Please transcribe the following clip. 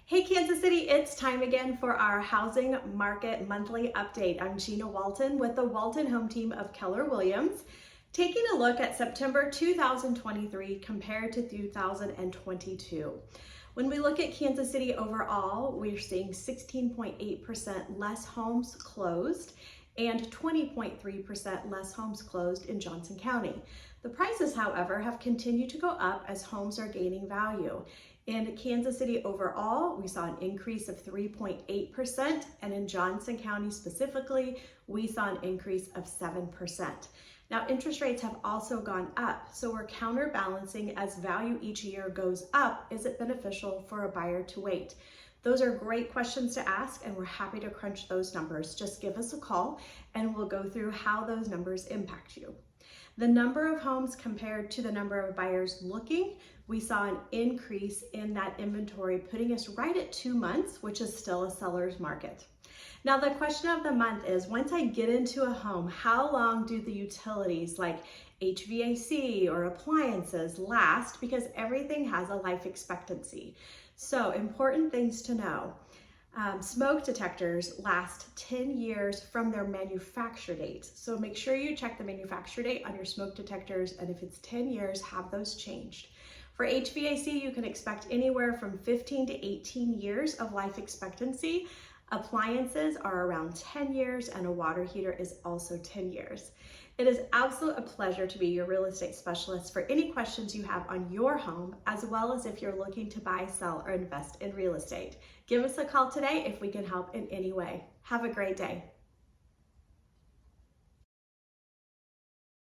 Hey Kansas City, it's time again for our housing market monthly update. I'm Gina Walton with the Walton Home Team of Keller Williams, taking a look at September 2023 compared to 2022. When we look at Kansas City overall, we're seeing 16.8% less homes closed and 20.3% less homes closed in Johnson County. The prices, however, have continued to go up as homes are gaining value. In Kansas City overall, we saw an increase of 3.8%, and in Johnson County specifically, we saw an increase of 7%. Now, interest rates have also gone up, so we're counterbalancing as value each year goes up. Is it beneficial for a buyer to wait? Those are great questions to ask, and we're happy to crunch those numbers. Just give us a call and we'll go through how those numbers impact you. The number of homes compared to the number of buyers looking, we saw an increase in that inventory, putting us right at 2 months, which is still a seller's market. Now, the question of the month is, once I get into a home, how long do the utilities like HVAC or appliances last? Because everything has a life expectancy. So important things to know. Smoke detectors last 10 years from their manufacture date. So make sure you check the manufacture date on your smoke detectors, and if it's 10 years, have those changed. For HVAC, you can expect anywhere from 15 to 18 years of life expectancy. Appliances are around 10 years, and a water heater is also 10 years. It is absolutely a pleasure to be your real estate specialist for any questions you have on your home, as well as if you're looking to buy, sell, or invest in real estate. Give us a call today if we can help in any way. Have a great day.